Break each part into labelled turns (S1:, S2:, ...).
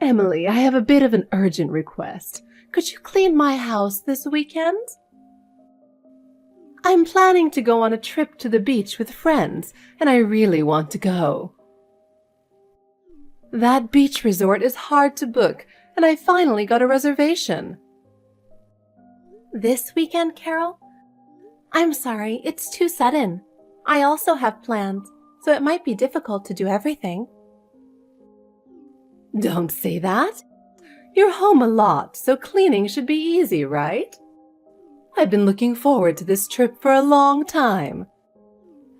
S1: Emily, I have a bit of an urgent request. Could you clean my house this weekend? I'm planning to go on a trip to the beach with friends, and I really want to go. That beach resort is hard to book, and I finally got a reservation. This weekend, Carol? I'm sorry, it's too sudden. I also have plans, so it might be difficult to do everything. Don't say that. You're home a lot, so cleaning should be easy, right? I've been looking forward to this trip for a long time.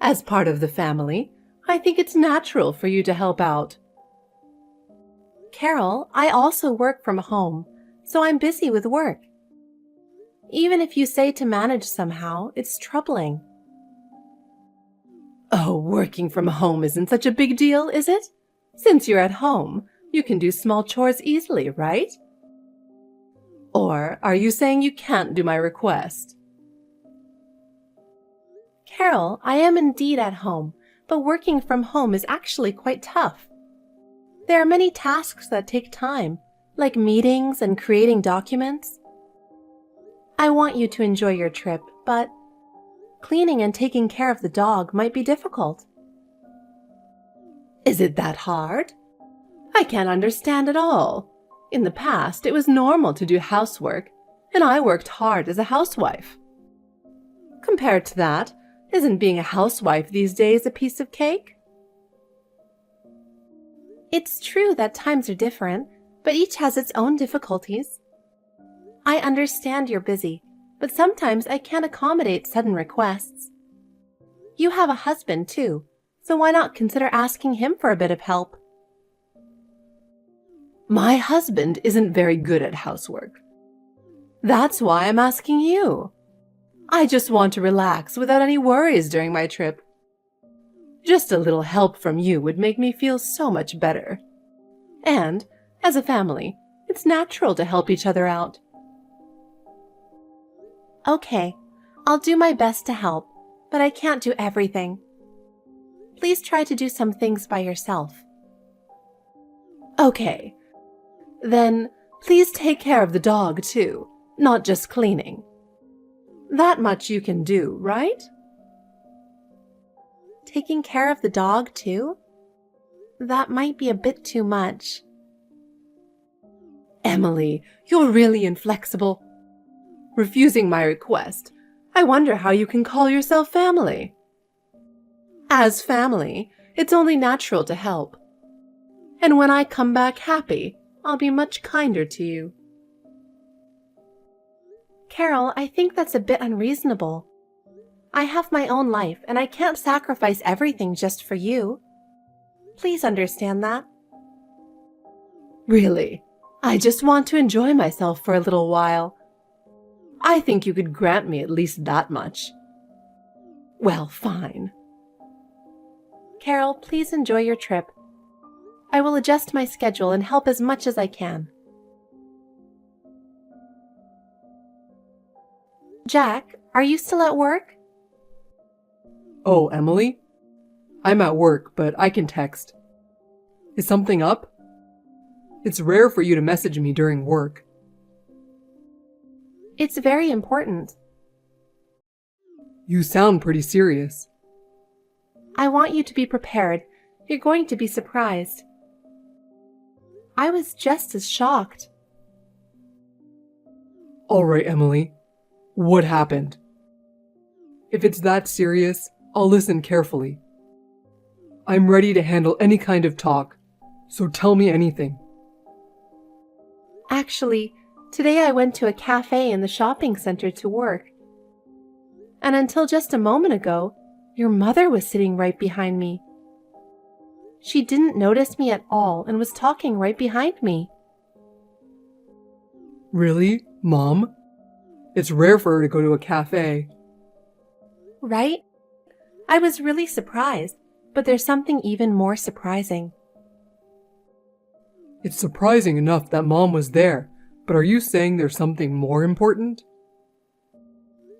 S1: As part of the family, I think it's natural for you to help out. Carol, I also work from home, so I'm busy with work. Even if you say to manage somehow, it's troubling. Oh, working from home isn't such a big deal, is it? Since you're at home, you can do small chores easily, right? Or are you saying you can't do my request? Carol, I am indeed at home, but working from home is actually quite tough. There are many tasks that take time, like meetings and creating documents. I want you to enjoy your trip, but cleaning and taking care of the dog might be difficult. Is it that hard? I can't understand at all. In the past, it was normal to do housework, and I worked hard as a housewife. Compared to that, isn't being a housewife these days a piece of cake? It's true that times are different, but each has its own difficulties. I understand you're busy, but sometimes I can't accommodate sudden requests. You have a husband, too, so why not consider asking him for a bit of help? My husband isn't very good at housework. That's why I'm asking you. I just want to relax without any worries during my trip. Just a little help from you would make me feel so much better. And, as a family, it's natural to help each other out. Okay, I'll do my best to help, but I can't do everything. Please try to do some things by yourself. Okay. Then, please take care of the dog, too, not just cleaning. That much you can do, right? Taking care of the dog, too? That might be a bit too much. Emily, you're really inflexible. Refusing my request, I wonder how you can call yourself family. As family, it's only natural to help. And when I come back happy, I'll be much kinder to you. Carol, I think that's a bit unreasonable. I have my own life, and I can't sacrifice everything just for you. Please understand that. Really, I just want to enjoy myself for a little while. I think you could grant me at least that much. Well, fine. Carol, please enjoy your trip. I will adjust my schedule and help as much as I can. Jack, are you still at work?
S2: Oh, Emily? I'm at work, but I can text. Is something up? It's rare for you to message me during work.
S1: It's very important.
S2: You sound pretty serious.
S1: I want you to be prepared. You're going to be surprised. I was just as shocked.
S2: All right, Emily. What happened? If it's that serious, I'll listen carefully. I'm ready to handle any kind of talk, so tell me anything.
S1: Actually, today I went to a cafe in the shopping center to work. And until just a moment ago, your mother was sitting right behind me. She didn't notice me at all and was talking right behind me.
S2: Really, Mom? It's rare for her to go to a cafe.
S1: Right? I was really surprised, but there's something even more surprising.
S2: It's surprising enough that Mom was there, but are you saying there's something more important?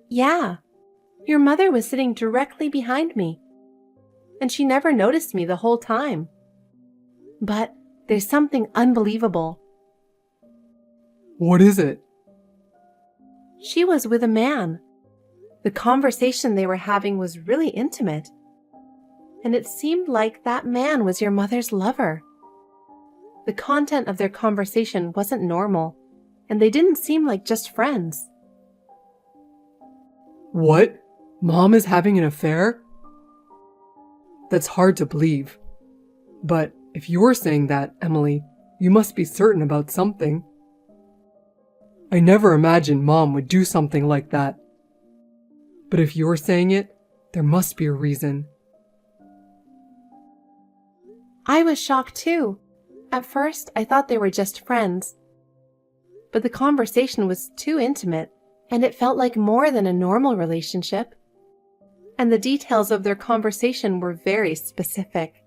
S1: Yeah. Your mother was sitting directly behind me, and she never noticed me the whole time. But there's something unbelievable.
S2: What is it?
S1: She was with a man. The conversation they were having was really intimate. And it seemed like that man was your mother's lover. The content of their conversation wasn't normal, and they didn't seem like just friends.
S2: What? Mom is having an affair? That's hard to believe. But if you're saying that, Emily, you must be certain about something. I never imagined Mom would do something like that. But if you're saying it, there must be a reason.
S1: I was shocked too. At first, I thought they were just friends. But the conversation was too intimate, and it felt like more than a normal relationship. And the details of their conversation were very specific.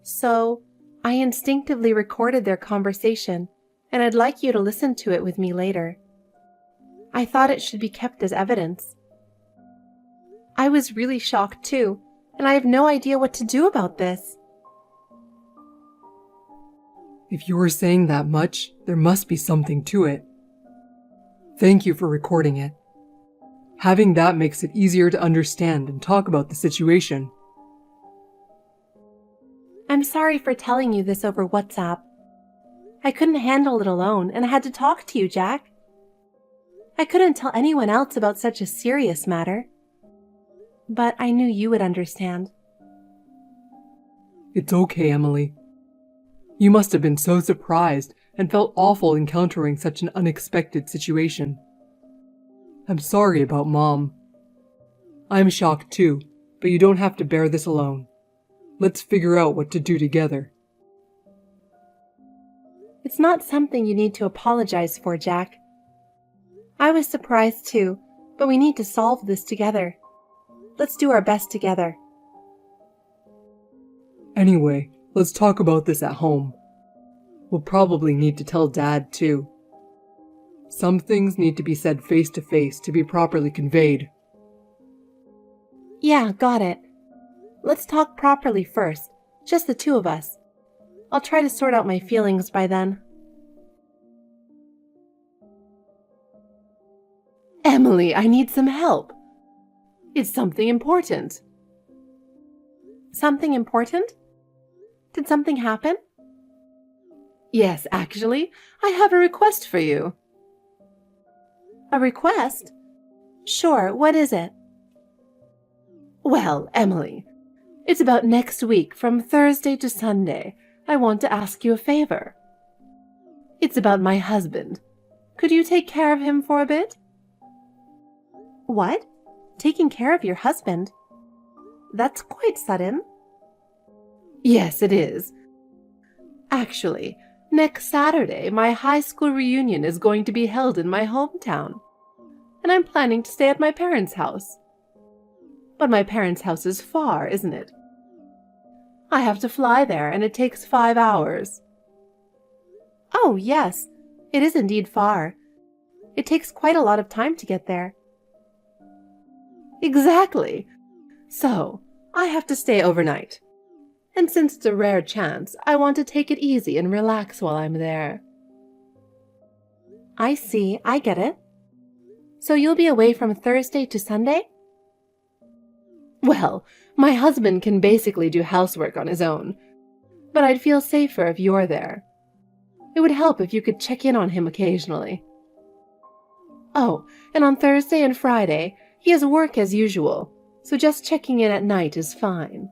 S1: So, I instinctively recorded their conversation, and I'd like you to listen to it with me later. I thought it should be kept as evidence. I was really shocked too, and I have no idea what to do about this.
S2: If you're saying that much, there must be something to it. Thank you for recording it. Having that makes it easier to understand and talk about the situation.
S1: I'm sorry for telling you this over WhatsApp. I couldn't handle it alone, and I had to talk to you, Jack. I couldn't tell anyone else about such a serious matter. But I knew you would understand.
S2: It's okay, Emily. You must have been so surprised and felt awful encountering such an unexpected situation. I'm sorry about Mom. I'm shocked too, but you don't have to bear this alone. Let's figure out what to do together.
S1: It's not something you need to apologize for, Jack. I was surprised too, but we need to solve this together. Let's do our best together.
S2: Anyway, let's talk about this at home. We'll probably need to tell Dad too. Some things need to be said face to face to be properly conveyed.
S1: Yeah, got it. Let's talk properly first, just the two of us. I'll try to sort out my feelings by then. Emily, I need some help. It's something important. Something important? Did something happen? Yes, actually, I have a request for you. A request? Sure, what is it? Well, Emily, it's about next week from Thursday to Sunday. I want to ask you a favor. It's about my husband. Could you take care of him for a bit? What? Taking care of your husband? That's quite sudden. Yes, it is. Actually, next Saturday, my high school reunion is going to be held in my hometown, and I'm planning to stay at my parents' house. But my parents' house is far, isn't it? I have to fly there, and it takes 5 hours. Oh, yes, it is indeed far. It takes quite a lot of time to get there. Exactly. So, I have to stay overnight. And since it's a rare chance, I want to take it easy and relax while I'm there. I see, I get it. So you'll be away from Thursday to Sunday? Well, my husband can basically do housework on his own, but I'd feel safer if you're there. It would help if you could check in on him occasionally. Oh, and on Thursday and Friday, he has work as usual, so just checking in at night is fine.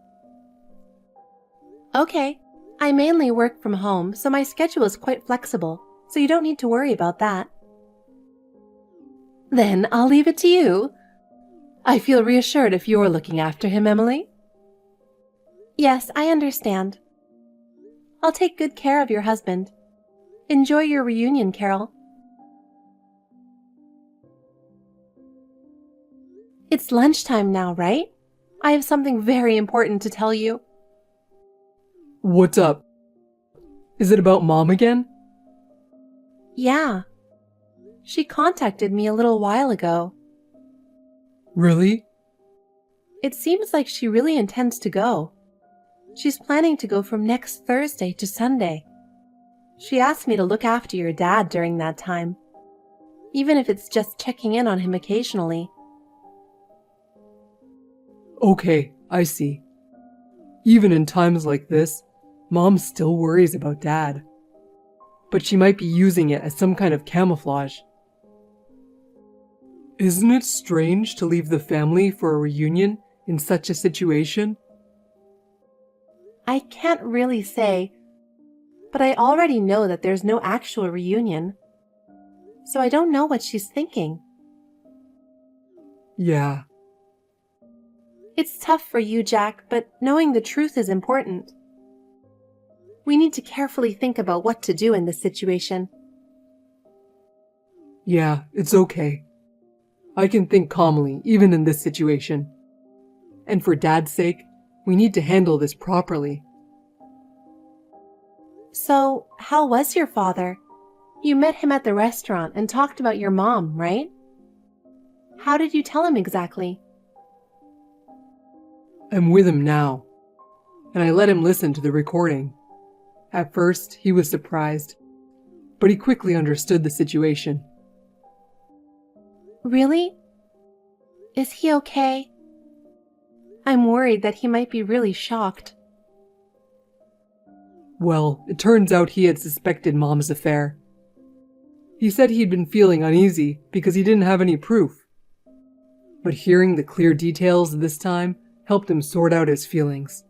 S1: Okay, I mainly work from home, so my schedule is quite flexible, so you don't need to worry about that. Then I'll leave it to you. I feel reassured if you're looking after him, Emily. Yes, I understand. I'll take good care of your husband. Enjoy your reunion, Carol. It's lunchtime now, right? I have something very important to tell you.
S2: What's up? Is it about Mom again?
S1: Yeah. She contacted me a little while ago.
S2: Really?
S1: It seems like she really intends to go. She's planning to go from next Thursday to Sunday. She asked me to look after your dad during that time, even if it's just checking in on him occasionally.
S2: Okay, I see. Even in times like this, Mom still worries about Dad. But she might be using it as some kind of camouflage. Isn't it strange to leave the family for a reunion in such a situation?
S1: I can't really say, but I already know that there's no actual reunion. So I don't know what she's thinking.
S2: Yeah.
S1: It's tough for you, Jack, but knowing the truth is important. We need to carefully think about what to do in this situation.
S2: Yeah, it's okay. I can think calmly, even in this situation. And for Dad's sake, we need to handle this properly.
S1: So, how was your father? You met him at the restaurant and talked about your mom, right? How did you tell him exactly?
S2: I'm with him now, and I let him listen to the recording. At first, he was surprised, but he quickly understood the situation.
S1: Really? Is he okay? I'm worried that he might be really shocked.
S2: Well, it turns out he had suspected Mom's affair. He said he'd been feeling uneasy because he didn't have any proof. But hearing the clear details this time helped him sort out his feelings.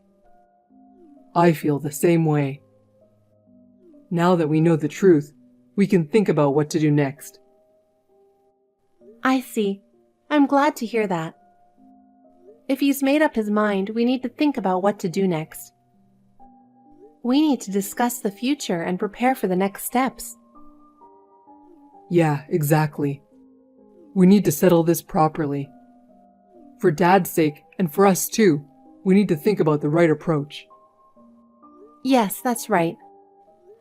S2: I feel the same way. Now that we know the truth, we can think about what to do next.
S1: I see. I'm glad to hear that. If he's made up his mind, we need to think about what to do next. We need to discuss the future and prepare for the next steps.
S2: Yeah, exactly. We need to settle this properly. For Dad's sake, and for us too, we need to think about the right approach.
S1: Yes, that's right.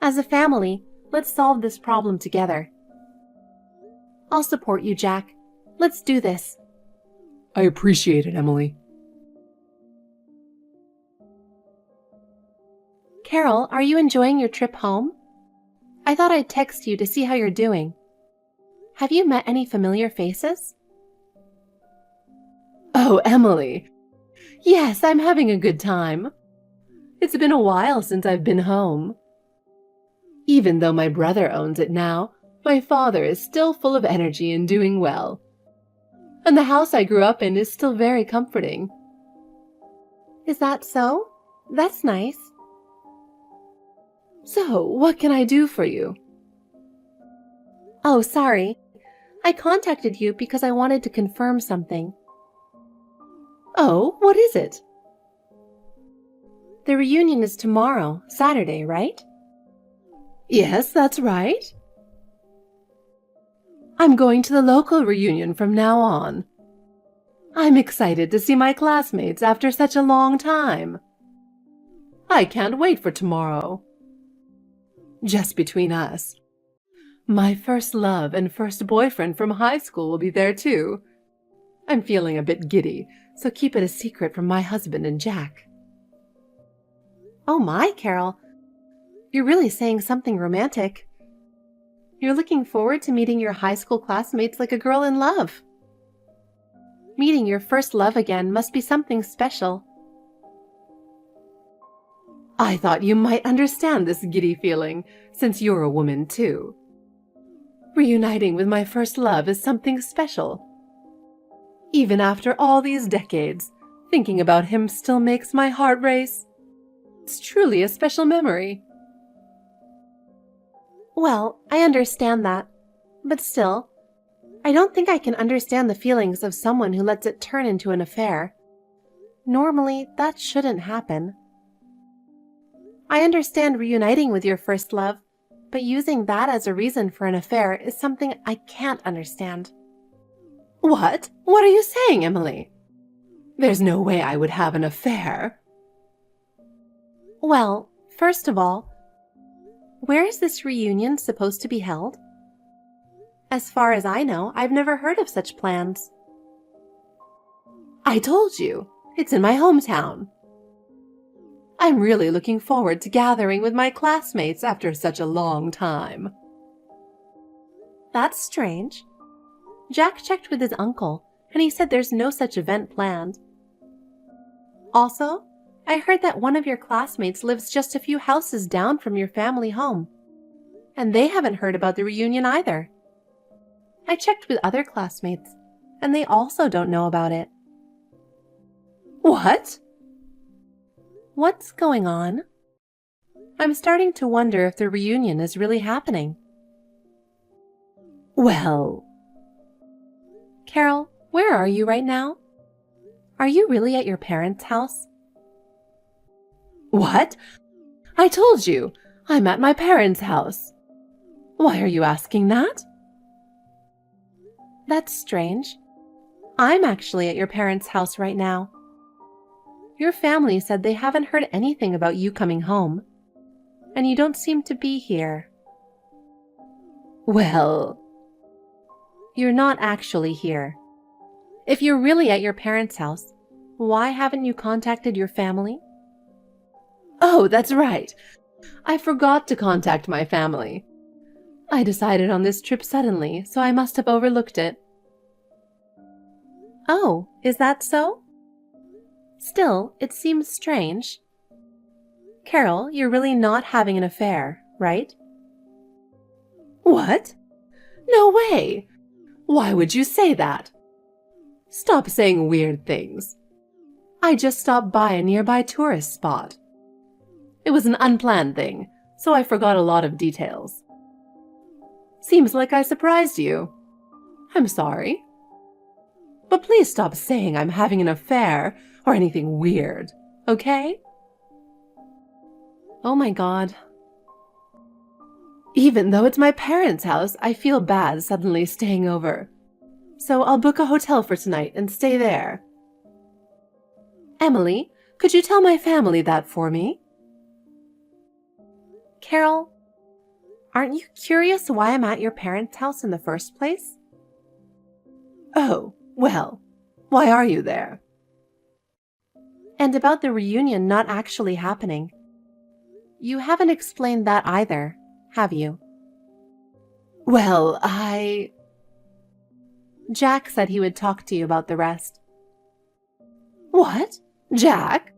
S1: As a family, let's solve this problem together. I'll support you, Jack. Let's do this.
S2: I appreciate it, Emily.
S1: Carol, are you enjoying your trip home? I thought I'd text you to see how you're doing. Have you met any familiar faces? Oh, Emily. Yes, I'm having a good time. It's been a while since I've been home. Even though my brother owns it now, my father is still full of energy and doing well. And the house I grew up in is still very comforting. Is that so? That's nice. So, what can I do for you? Oh, sorry. I contacted you because I wanted to confirm something. Oh, what is it? The reunion is tomorrow, Saturday, right? Yes, that's right. I'm going to the local reunion from now on. I'm excited to see my classmates after such a long time. I can't wait for tomorrow. Just between us, my first love and first boyfriend from high school will be there too. I'm feeling a bit giddy, so keep it a secret from my husband and Jack. Oh my, Carol. You're really saying something romantic. You're looking forward to meeting your high school classmates like a girl in love. Meeting your first love again must be something special. I thought you might understand this giddy feeling, since you're a woman too. Reuniting with my first love is something special. Even after all these decades, thinking about him still makes my heart race. It's truly a special memory. Well, I understand that, but still, I don't think I can understand the feelings of someone who lets it turn into an affair. Normally, that shouldn't happen. I understand reuniting with your first love, but using that as a reason for an affair is something I can't understand. What? What are you saying, Emily? There's no way I would have an affair. Well, first of all, where is this reunion supposed to be held? As far as I know, I've never heard of such plans. I told you, it's in my hometown. I'm really looking forward to gathering with my classmates after such a long time. That's strange. Jack checked with his uncle, and he said there's no such event planned. Also, I heard that one of your classmates lives just a few houses down from your family home, and they haven't heard about the reunion either. I checked with other classmates, and they also don't know about it. What? What's going on? I'm starting to wonder if the reunion is really happening. Well... Carol, where are you right now? Are you really at your parents' house? What? I told you, I'm at my parents' house. Why are you asking that? That's strange. I'm actually at your parents' house right now. Your family said they haven't heard anything about you coming home, and you don't seem to be here. Well, you're not actually here. If you're really at your parents' house, why haven't you contacted your family? Oh, that's right. I forgot to contact my family. I decided on this trip suddenly, so I must have overlooked it. Oh, is that so? Still, it seems strange. Carol, you're really not having an affair, right? What? No way! Why would you say that? Stop saying weird things. I just stopped by a nearby tourist spot. It was an unplanned thing, so I forgot a lot of details. Seems like I surprised you. I'm sorry. But please stop saying I'm having an affair or anything weird, okay? Oh my God. Even though it's my parents' house, I feel bad suddenly staying over. So I'll book a hotel for tonight and stay there. Emily, could you tell my family that for me? Carol, aren't you curious why I'm at your parents' house in the first place? Oh, well, why are you there? And about the reunion not actually happening. You haven't explained that either, have you? Well, Jack said he would talk to you about the rest. What? Jack?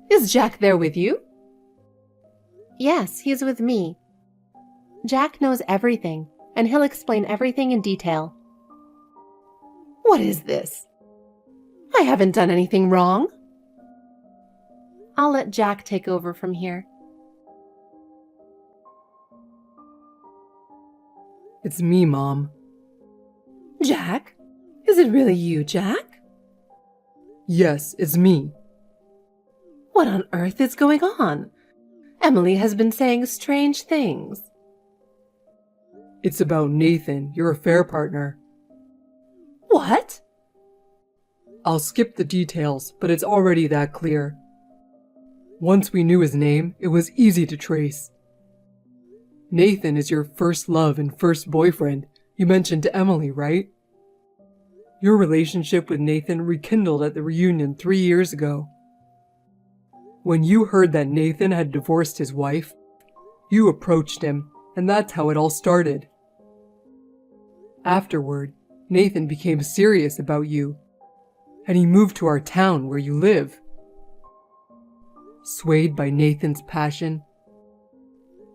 S1: Is Jack there with you? Yes, he's with me. Jack knows everything, and he'll explain everything in detail. What is this? I haven't done anything wrong. I'll let Jack take over from here.
S2: It's me, Mom.
S1: Jack? Is it really you, Jack?
S2: Yes, it's me.
S1: What on earth is going on? Emily has been saying strange things.
S2: It's about Nathan, your affair partner.
S1: What?
S2: I'll skip the details, but it's already that clear. Once we knew his name, it was easy to trace. Nathan is your first love and first boyfriend you mentioned to Emily, right? Your relationship with Nathan rekindled at the reunion 3 years ago. When you heard that Nathan had divorced his wife, you approached him, and that's how it all started. Afterward, Nathan became serious about you, and he moved to our town where you live. Swayed by Nathan's passion,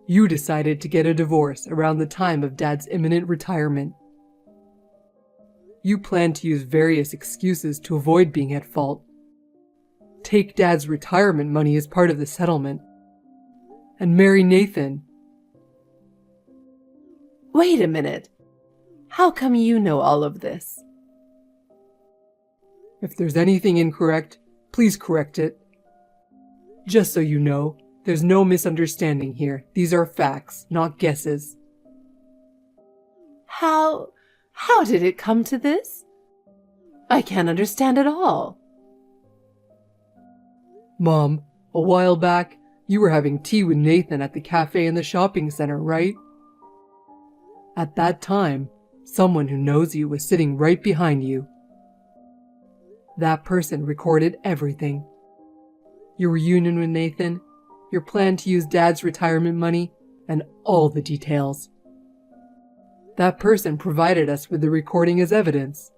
S2: you decided to get a divorce around the time of Dad's imminent retirement. You planned to use various excuses to avoid being at fault. Take Dad's retirement money as part of the settlement, and marry Nathan.
S1: Wait a minute. How come you know all of this?
S2: If there's anything incorrect, please correct it. Just so you know, there's no misunderstanding here. These are facts, not guesses.
S1: How did it come to this? I can't understand at all.
S2: Mom, a while back, you were having tea with Nathan at the cafe in the shopping center, right? At that time, someone who knows you was sitting right behind you. That person recorded everything. your reunion with Nathan, your plan to use Dad's retirement money, and all the details. That person provided us with the recording as evidence.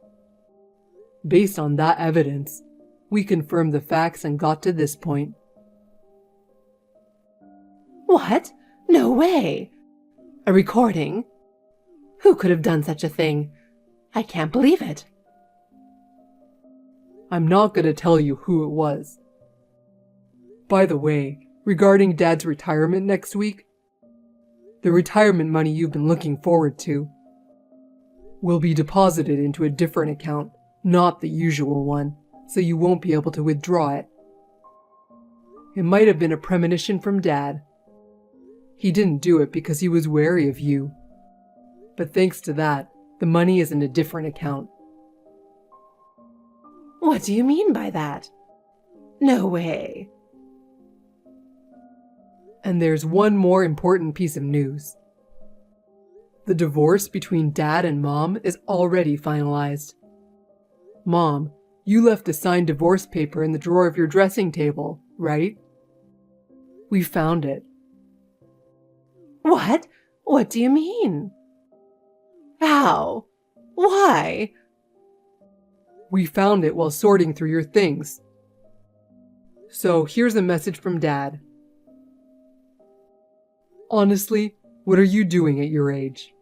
S2: Based on that evidence, we confirmed the facts and got to this point.
S1: What? No way! A recording? Who could have done such a thing? I can't believe it.
S2: I'm not going to tell you who it was. By the way, regarding Dad's retirement next week, the retirement money you've been looking forward to will be deposited into a different account, not the usual one, so you won't be able to withdraw it. It might have been a premonition from Dad. He didn't do it because he was wary of you. But thanks to that, the money is in a different account.
S1: What do you mean by that? No way.
S2: And there's one more important piece of news. The divorce between Dad and Mom is already finalized. Mom, you left a signed divorce paper in the drawer of your dressing table, right? We found it.
S1: What? What do you mean? How? Why?
S2: We found it while sorting through your things. So here's a message from Dad. Honestly, what are you doing at your age?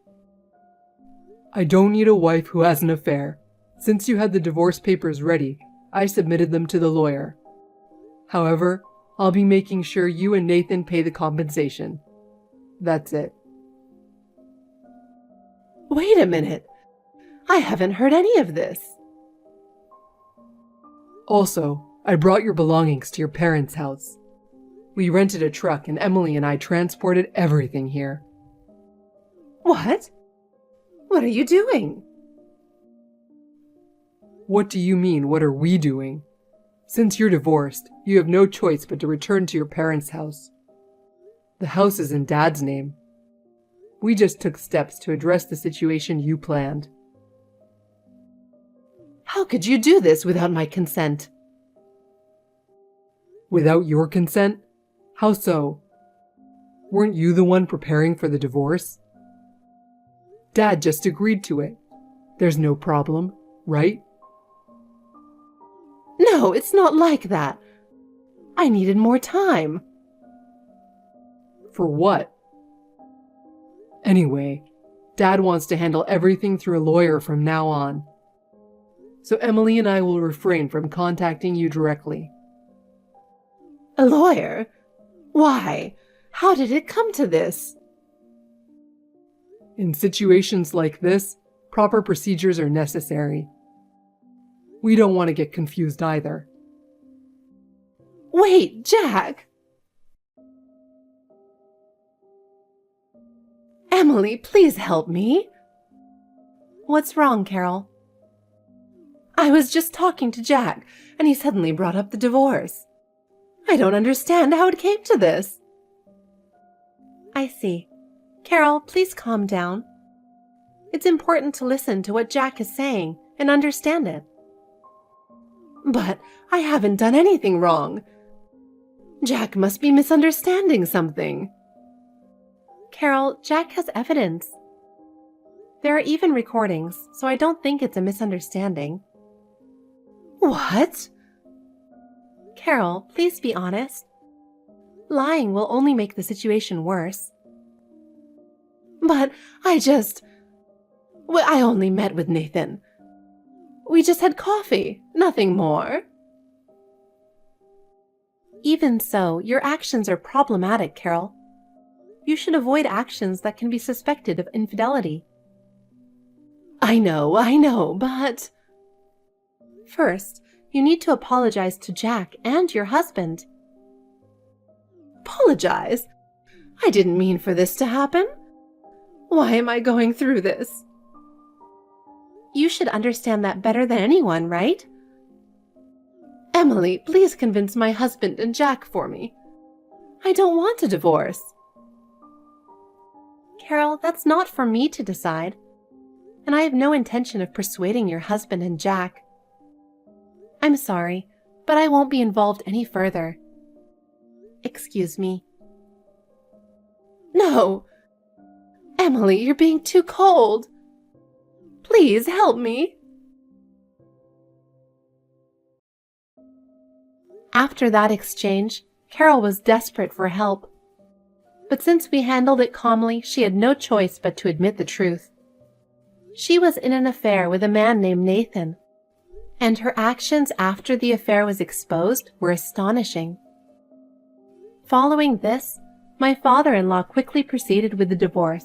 S2: I don't need a wife who has an affair. Since you had the divorce papers ready, I submitted them to the lawyer. However, I'll be making sure you and Nathan pay the compensation. That's it.
S1: Wait a minute. I haven't heard any of this.
S2: Also, I brought your belongings to your parents' house. We rented a truck and Emily and I transported everything here.
S1: What? What are you doing?
S2: What do you mean, what are we doing? Since you're divorced, you have no choice but to return to your parents' house. The house is in Dad's name. We just took steps to address the situation you planned.
S1: How could you do this without my consent?
S2: Without your consent? How so? Weren't you the one preparing for the divorce? Dad just agreed to it. There's no problem, right?
S1: No, it's not like that. I needed more time.
S2: For what? Anyway, Dad wants to handle everything through a lawyer from now on. So Emily and I will refrain from contacting you directly.
S1: A lawyer? Why? How did it come to this?
S2: In situations like this, proper procedures are necessary. We don't want to get confused either.
S1: Wait, Jack! Emily, please help me. What's wrong, Carol? I was just talking to Jack, and he suddenly brought up the divorce. I don't understand how it came to this. I see. Carol, please calm down. It's important to listen to what Jack is saying and understand it. But I haven't done anything wrong. Jack must be misunderstanding something. Carol, Jack has evidence. There are even recordings, so I don't think it's a misunderstanding. What? Carol, please be honest. Lying will only make the situation worse. But I only met with Nathan. We just had coffee, nothing more. Even so, your actions are problematic, Carol. You should avoid actions that can be suspected of infidelity. I know, but... First, you need to apologize to Jack and your husband. Apologize? I didn't mean for this to happen. Why am I going through this? You should understand that better than anyone, right? Emily, please convince my husband and Jack for me. I don't want a divorce. Carol, that's not for me to decide. And I have no intention of persuading your husband and Jack. I'm sorry, but I won't be involved any further. Excuse me. No! Emily, you're being too cold. Please help me. After that exchange, Carol was desperate for help. But since we handled it calmly, she had no choice but to admit the truth. She was in an affair with a man named Nathan, and her actions after the affair was exposed were astonishing. Following this, my father-in-law quickly proceeded with the divorce,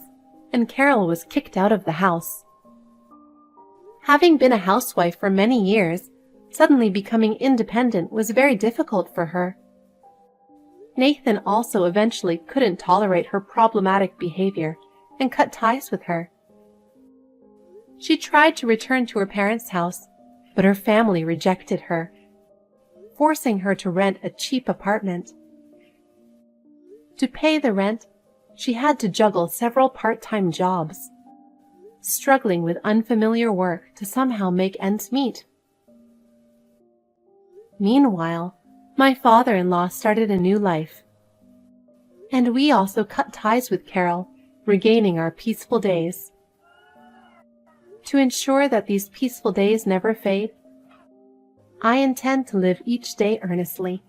S1: and Carol was kicked out of the house. Having been a housewife for many years, suddenly becoming independent was very difficult for her. Nathan also eventually couldn't tolerate her problematic behavior and cut ties with her. She tried to return to her parents' house, but her family rejected her, forcing her to rent a cheap apartment. To pay the rent, she had to juggle several part-time jobs, struggling with unfamiliar work to somehow make ends meet. Meanwhile, my father-in-law started a new life, and we also cut ties with Carol, regaining our peaceful days. To ensure that these peaceful days never fade, I intend to live each day earnestly,